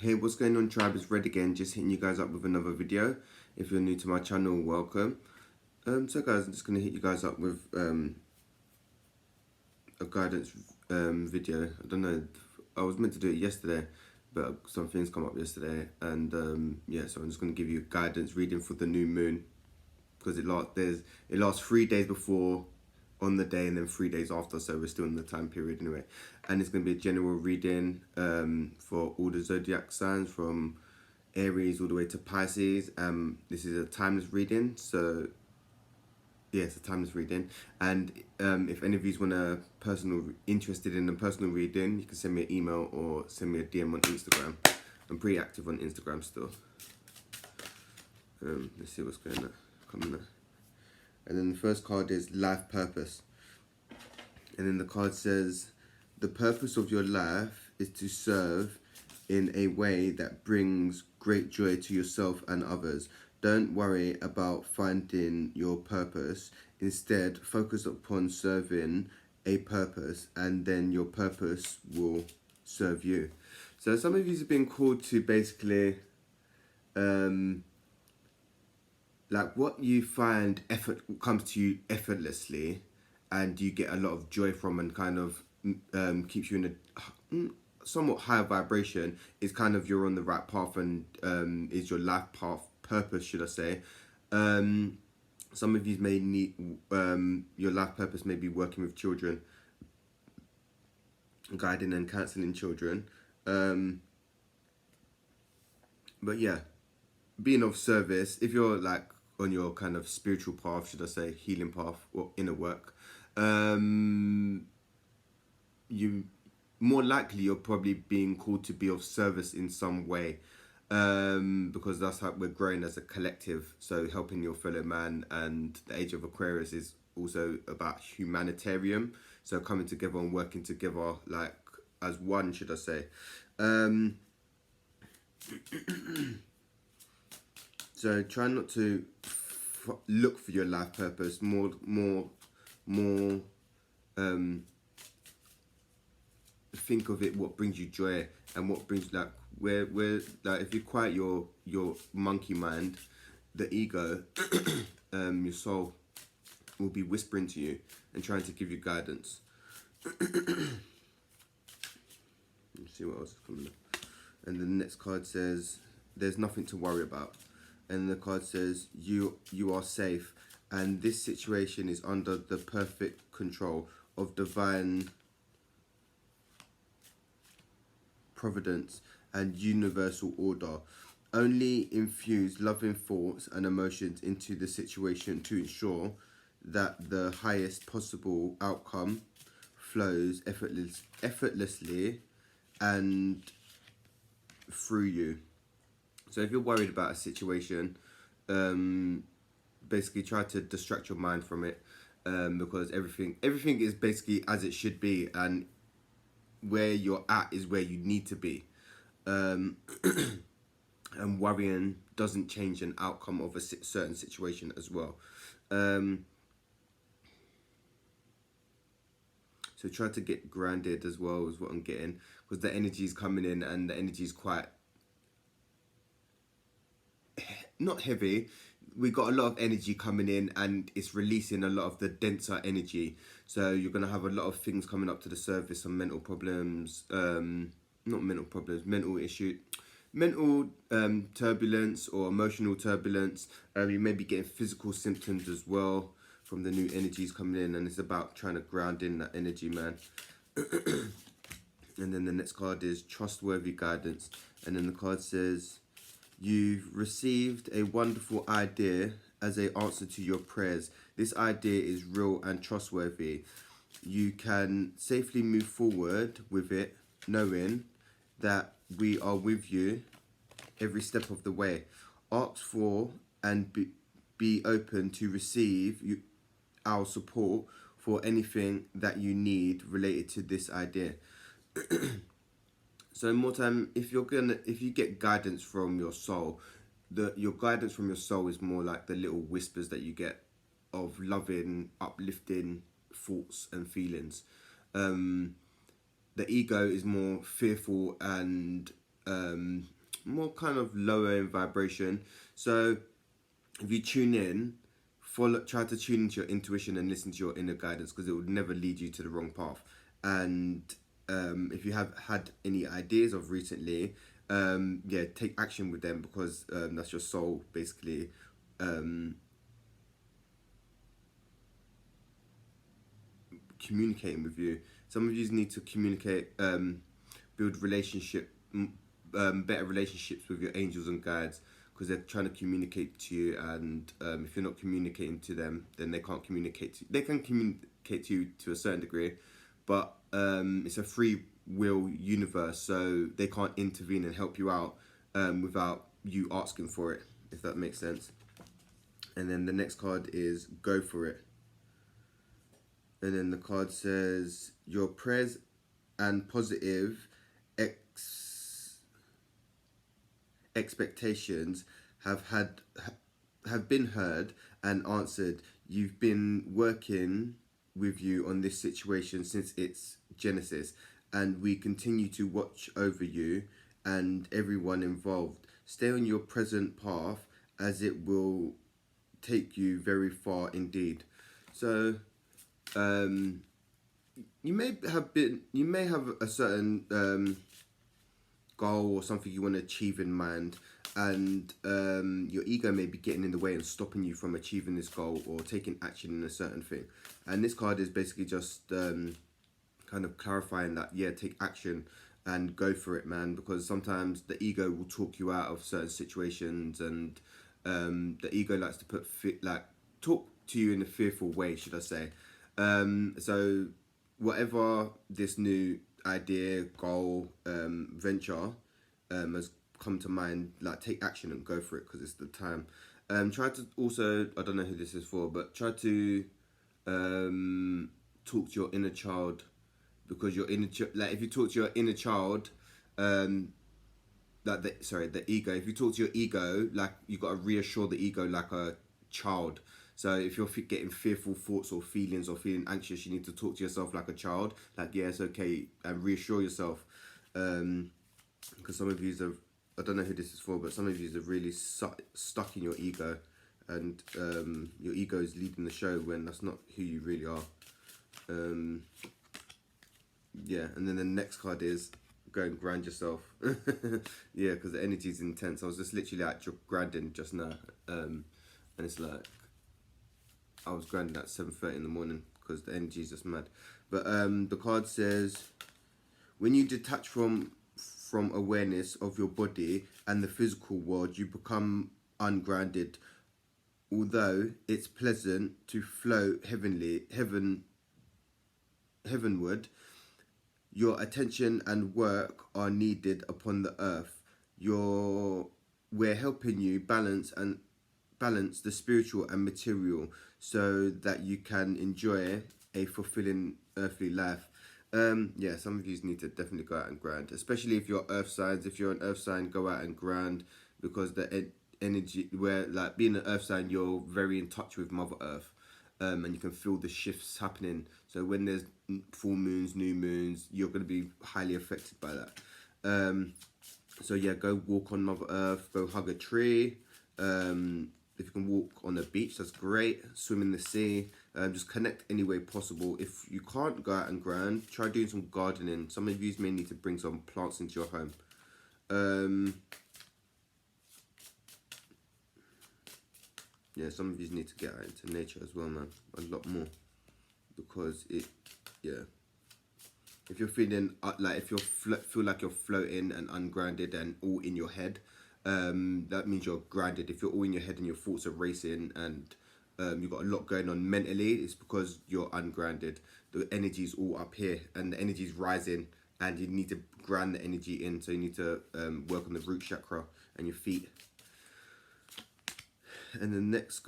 Hey, what's going on, tribe? It's Red again, just hitting you guys up with another video. If you're new to my channel, welcome. So guys, I'm just going to hit you guys up with a guidance video. I don't know, I was meant to do it yesterday, but some things come up yesterday, and yeah, so I'm just going to give you guidance reading for the new moon, because it lasts 3 days before on the day and then 3 days after, so we're still in the time period anyway. And it's going to be a general reading for all the zodiac signs from Aries all the way to Pisces. This is a timeless reading, so yeah, it's a timeless reading. And if any of you want interested in a personal reading, you can send me an email or send me a DM on Instagram. I'm pretty active on Instagram still. Let's see what's coming up. And then the first card is life purpose. And then the card says, the purpose of your life is to serve in a way that brings great joy to yourself and others. Don't worry about finding your purpose. Instead, focus upon serving a purpose, and then your purpose will serve you. So some of you have been called to basically like what you find comes to you effortlessly, and you get a lot of joy from, and kind of keeps you in a somewhat higher vibration, is kind of you're on the right path, and is your life path purpose, should I say. Some of you may need your life purpose may be working with children, guiding and counseling children, but yeah, being of service. If you're like on your kind of spiritual path, should I say, healing path or inner work, you more likely you're probably being called to be of service in some way, because that's how we're growing as a collective. So helping your fellow man, and the age of Aquarius is also about humanitarian, so coming together and working together like as one, should I say. So try not to look for your life purpose, more think of it, what brings you joy, and what brings, like, where like, if you quiet your monkey mind, the ego, your soul will be whispering to you and trying to give you guidance. Let's see what else is coming up. And the next card says, there's nothing to worry about. And the card says, you are safe, and this situation is under the perfect control of divine providence and universal order. Only infuse loving thoughts and emotions into the situation to ensure that the highest possible outcome flows effortlessly and through you. So if you're worried about a situation, basically try to distract your mind from it, because everything is basically as it should be, and where you're at is where you need to be. And worrying doesn't change an outcome of a certain situation as well. So try to get grounded as well, is what I'm getting, because the energy is coming in, and the energy is quite not heavy. We got a lot of energy coming in, and it's releasing a lot of the denser energy. So you're going to have a lot of things coming up to the surface, some mental problems, not mental problems, mental issue, mental turbulence or emotional turbulence. You may be getting physical symptoms as well from the new energies coming in, and it's about trying to ground in that energy, man. And then the next card is Trustworthy Guidance, and then the card says, you've received a wonderful idea as an answer to your prayers. This idea is real and trustworthy. You can safely move forward with it, knowing that we are with you every step of the way. Ask for and be open to receive our support for anything that you need related to this idea. So more time, if you get guidance from your soul, your guidance from your soul is more like the little whispers that you get of loving, uplifting thoughts and feelings. The ego is more fearful and more kind of lower in vibration. So if you tune in, try to tune into your intuition and listen to your inner guidance, because it will never lead you to the wrong path. And if you have had any ideas of recently, take action with them, because that's your soul basically communicating with you. Some of you need to communicate, build better relationships with your angels and guides, because they're trying to communicate to you, and if you're not communicating to them, then they can't communicate to you. They can communicate to you to a certain degree, but it's a free will universe, so they can't intervene and help you out without you asking for it, if that makes sense. And then the next card is go for it. And then the card says your prayers and positive expectations have been heard and answered. You've been working with you on this situation since its genesis, and we continue to watch over you and everyone involved. Stay on your present path, as it will take you very far indeed. So you may have a certain goal or something you want to achieve in mind, and your ego may be getting in the way and stopping you from achieving this goal or taking action in a certain thing. And this card is basically just kind of clarifying that, take action and go for it, man, because sometimes the ego will talk you out of certain situations, and the ego likes to talk to you in a fearful way, should I say. So whatever this new idea, goal, venture has come to mind, take action and go for it, because it's the time. Try to also, I don't know who this is for, but try to talk to your inner child, because your if you talk to your inner child, the ego, if you talk to your ego, you got to reassure the ego like a child. So if you're getting fearful thoughts or feelings or feeling anxious, you need to talk to yourself like a child, it's okay, and reassure yourself. Because some of you I don't know who this is for, but some of you are really stuck in your ego, and your ego is leading the show when that's not who you really are. And then the next card is go and grind yourself. Because the energy is intense. I was just literally grinding just now, and it's like I was grinding at 7:30 in the morning because the energy is just mad. But the card says, when you detach from awareness of your body and the physical world, you become ungrounded. Although it's pleasant to float heavenward, your attention and work are needed upon the earth. We're helping you balance the spiritual and material, so that you can enjoy a fulfilling earthly life. Some of you need to definitely go out and grind, especially if you're earth signs. If you're an earth sign, go out and grind, because the energy, where being an earth sign, you're very in touch with Mother Earth, and you can feel the shifts happening. So when there's full moons, new moons, you're going to be highly affected by that. Go walk on Mother Earth, go hug a tree. If you can walk on the beach, that's great. Swim in the sea. Just connect any way possible. If you can't go out and grind, try doing some gardening. Some of you may need to bring some plants into your home. Some of you need to get out into nature as well, man. A lot more. Because if you're feeling if you feel like you're floating and ungrounded and all in your head, that means you're grounded. If you're all in your head and your thoughts are racing and you've got a lot going on mentally, it's because you're ungrounded. The energy's all up here and the energy's rising, and you need to ground the energy in. So you need to work on the root chakra and your feet. And the next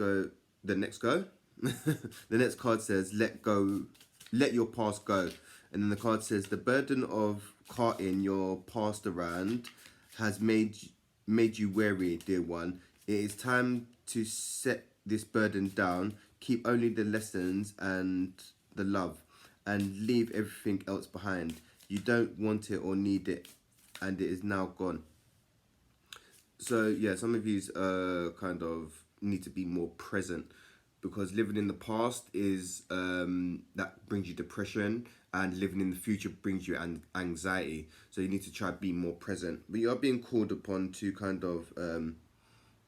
card says, let your past go. And then the card says, the burden of carting your past around has made you weary, dear one. It is time to set this burden down. Keep only the lessons and the love, and leave everything else behind. You don't want it or need it and it is now gone. So yeah, some of you kind of need to be more present, because living in the past is that brings you depression, and living in the future brings you anxiety. So you need to try to be more present. But you are being called upon to kind of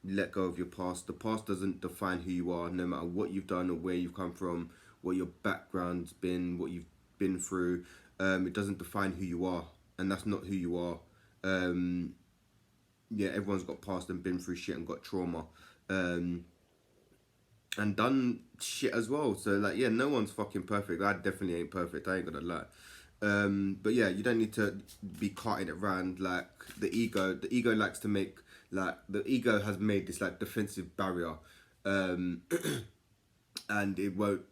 let go of your past. The past doesn't define who you are, no matter what you've done or where you've come from, what your background's been, what you've been through. It doesn't define who you are, and that's not who you are. Yeah, everyone's got past and been through shit and got trauma, and done shit as well. So like, yeah, no one's fucking perfect. I definitely ain't perfect. I ain't gonna lie. But yeah, you don't need to be carting it around like the ego. The ego likes to make, like, the ego has made this like defensive barrier, and it won't.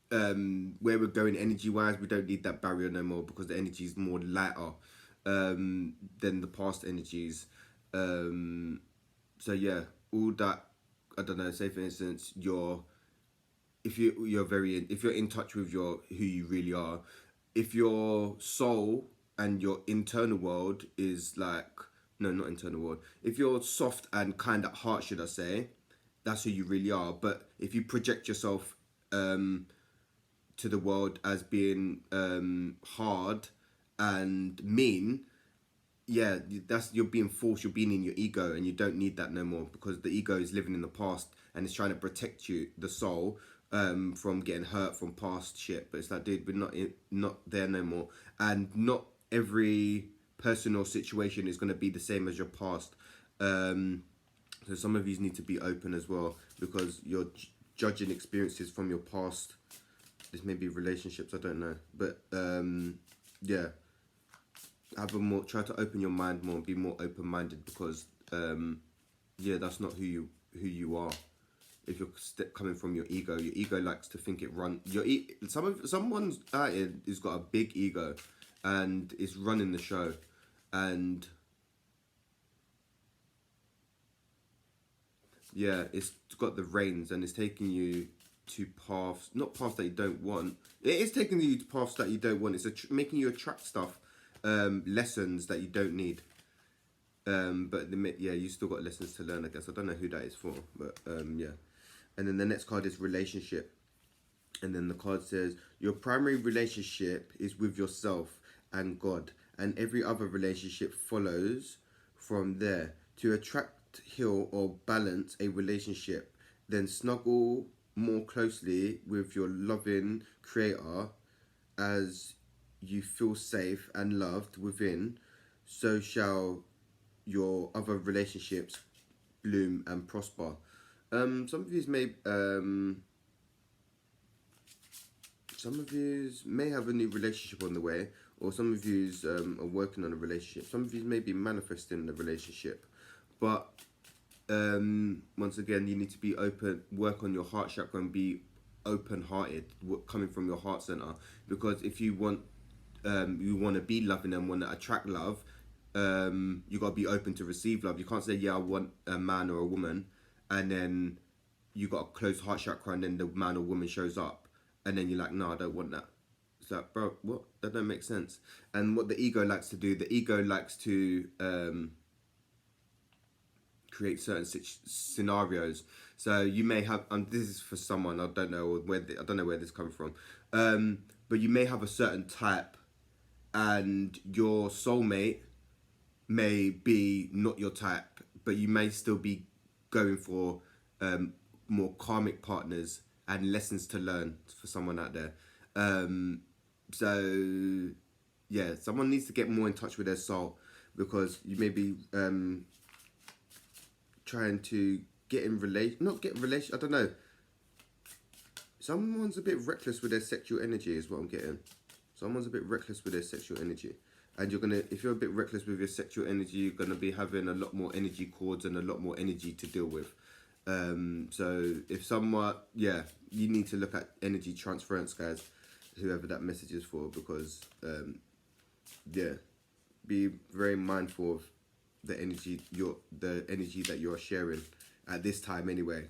Where we're going energy wise, we don't need that barrier no more, because the energy is more lighter than the past energies. So yeah, all that, I don't know. Say for instance, if you're in touch with who you really are, if your soul and your internal world is like, no, not internal world, if you're soft and kind at heart, should I say, that's who you really are. But if you project yourself to the world as being hard and mean, yeah, you're being false. You're being in your ego, and you don't need that no more, because the ego is living in the past and it's trying to protect you, the soul, from getting hurt from past shit. But it's like, dude, we're not there no more, and not every person or situation is going to be the same as your past. So some of you need to be open as well, because you're judging experiences from your past. This may be relationships, I don't know, but yeah, try to open your mind more, be more open-minded, because yeah, that's not who you are. If you're coming from your ego likes to think it run someone's out here who's got a big ego and is running the show, and yeah, it's got the reins, and it's taking you to paths, not paths that you don't want. It is taking you to paths that you don't want. It's making you attract stuff, lessons that you don't need. But yeah, you still got lessons to learn, I guess. I don't know who that is for, but yeah. And then the next card is relationship. And then the card says, your primary relationship is with yourself and God, and every other relationship follows from there. To attract, heal, or balance a relationship, then snuggle more closely with your loving creator as you feel safe and loved within, so shall your other relationships bloom and prosper. Some of you may have a new relationship on the way, or some of you are working on a relationship. Some of you may be manifesting a relationship, but once again, you need to be open, work on your heart chakra, and be open-hearted, coming from your heart center. Because if you want to be loving and want to attract love, you got to be open to receive love. You can't say, yeah, I want a man or a woman, and then you got a closed heart chakra, and then the man or woman shows up, and then you're like, no, I don't want that. It's like, bro, what? That don't make sense. And what the ego likes to do, the ego likes to create certain scenarios. So you may have, this is for someone, I don't know where this comes from, but you may have a certain type, and your soulmate may be not your type, but you may still be going for more karmic partners and lessons to learn for someone out there. So yeah, someone needs to get more in touch with their soul, because you may be trying to get in relation, I don't know. Someone's a bit reckless with their sexual energy is what I'm getting. Someone's a bit reckless with their sexual energy. And if you're a bit reckless with your sexual energy, you're gonna be having a lot more energy cords and a lot more energy to deal with. So if somewhat, yeah, you need to look at energy transference, guys, whoever that message is for, because yeah, be very mindful of the energy that you're sharing at this time anyway,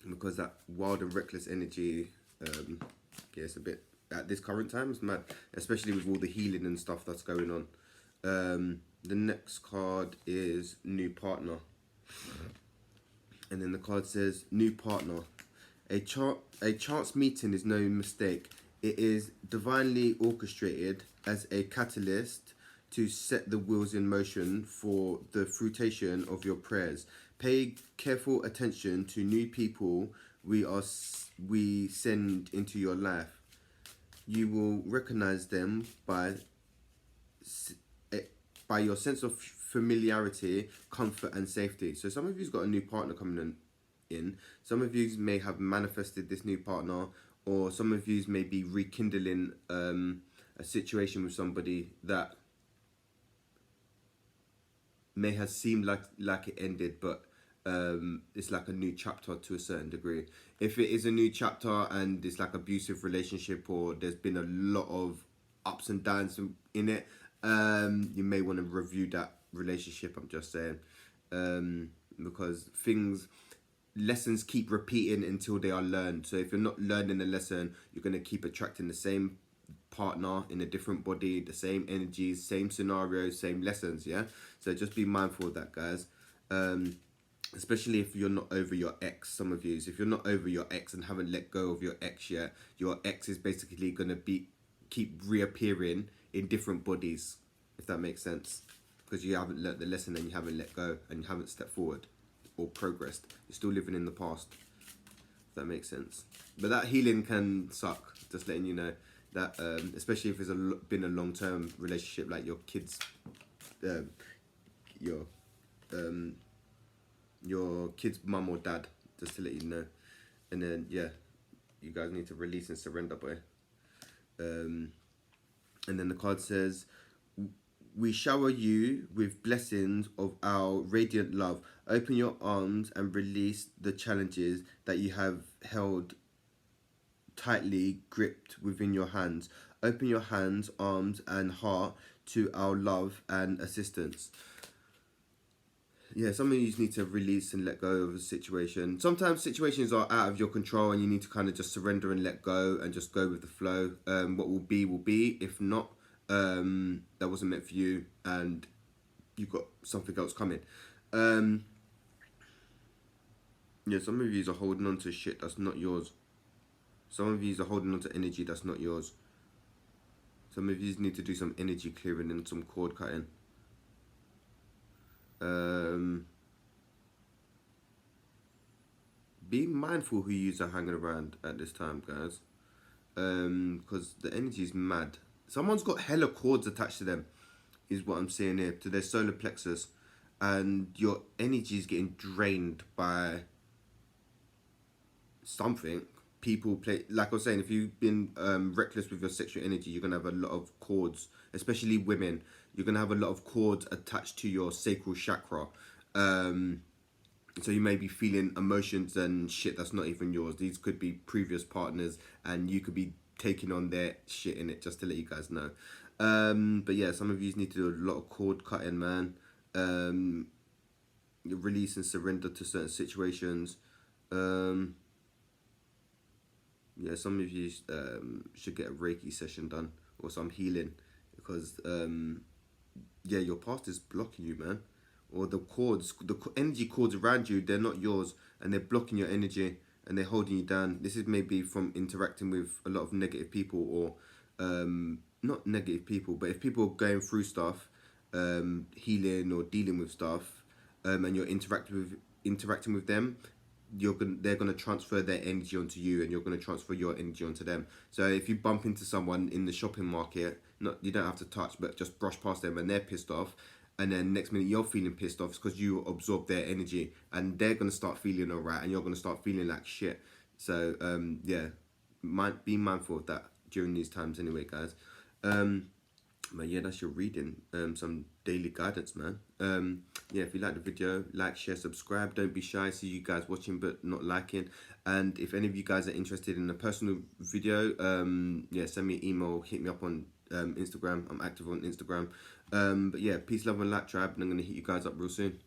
because that wild and reckless energy, yeah, it's a bit, at this current time, it's mad, especially with all the healing and stuff that's going on. The next card is new partner. And then the card says new partner. A chance meeting is no mistake. It is divinely orchestrated as a catalyst to set the wheels in motion for the fruition of your prayers. Pay careful attention to new people we send into your life. You will recognize them by your sense of familiarity, comfort, and safety. So some of you's got a new partner coming in. Some of you may have manifested this new partner, or some of you may be rekindling a situation with somebody that may have seemed like it ended, but it's like a new chapter to a certain degree. If it is a new chapter and it's like abusive relationship, or there's been a lot of ups and downs in it, you may want to review that relationship. I'm just saying, because lessons keep repeating until they are learned. So if you're not learning a lesson, you're going to keep attracting the same partner in a different body, the same energies, same scenarios, same lessons. Yeah, so just be mindful of that, guys. Especially if you're not over your ex. Some of you, if you're not over your ex and haven't let go of your ex yet, your ex is basically going to keep reappearing in different bodies, if that makes sense, because you haven't learnt the lesson and you haven't let go and you haven't stepped forward or progressed. You're still living in the past, if that makes sense. But that healing can suck, just letting you know that, especially if it's been a long-term relationship, like your kids, your kid's mum or dad, just to let you know. And then yeah, you guys need to release and surrender, boy. And then the card says, we shower you with blessings of our radiant love. Open your arms and release the challenges that you have held tightly gripped within your hands. Open your hands, arms, and heart to our love and assistance. Yeah, some of you need to release and let go of a situation. Sometimes situations are out of your control and you need to kind of just surrender and let go and just go with the flow. What will be, will be. If not, that wasn't meant for you and you've got something else coming. Yeah, some of you are holding on to shit that's not yours. Some of you are holding on to energy that's not yours. Some of you need to do some energy clearing and some cord cutting. Be mindful who you are hanging around at this time, guys. Because the energy is mad. Someone's got hella cords attached to them, is what I'm saying here, to their solar plexus. And your energy is getting drained by something. People play, like I was saying, if you've been reckless with your sexual energy, you're going to have a lot of cords, especially women. You're going to have a lot of cords attached to your sacral chakra. So you may be feeling emotions and shit that's not even yours. These could be previous partners and you could be taking on their shit in it, just to let you guys know. But yeah, some of you need to do a lot of cord cutting, man. Release and surrender to certain situations. Yeah, some of you should get a Reiki session done or some healing, because yeah, your past is blocking you, man. Or the cords, the energy cords around you, they're not yours and they're blocking your energy and they're holding you down. This is maybe from interacting with a lot of negative people, or not negative people, but if people are going through stuff, healing or dealing with stuff, and you're interacting with them, they're gonna transfer their energy onto you, and you're gonna transfer your energy onto them. So if you bump into someone in the shopping market, you don't have to touch, but just brush past them and they're pissed off, and then next minute you're feeling pissed off because you absorb their energy, and they're gonna start feeling alright, and you're gonna start feeling like shit. So yeah, be mindful of that during these times, anyway, guys. But yeah, that's your reading. Some daily guidance, man. Yeah, if you like the video, like, share, subscribe. Don't be shy. See you guys watching but not liking. And if any of you guys are interested in a personal video, yeah, send me an email. Hit me up on Instagram. I'm active on Instagram. But yeah, peace, love, and light, tribe. And I'm gonna hit you guys up real soon.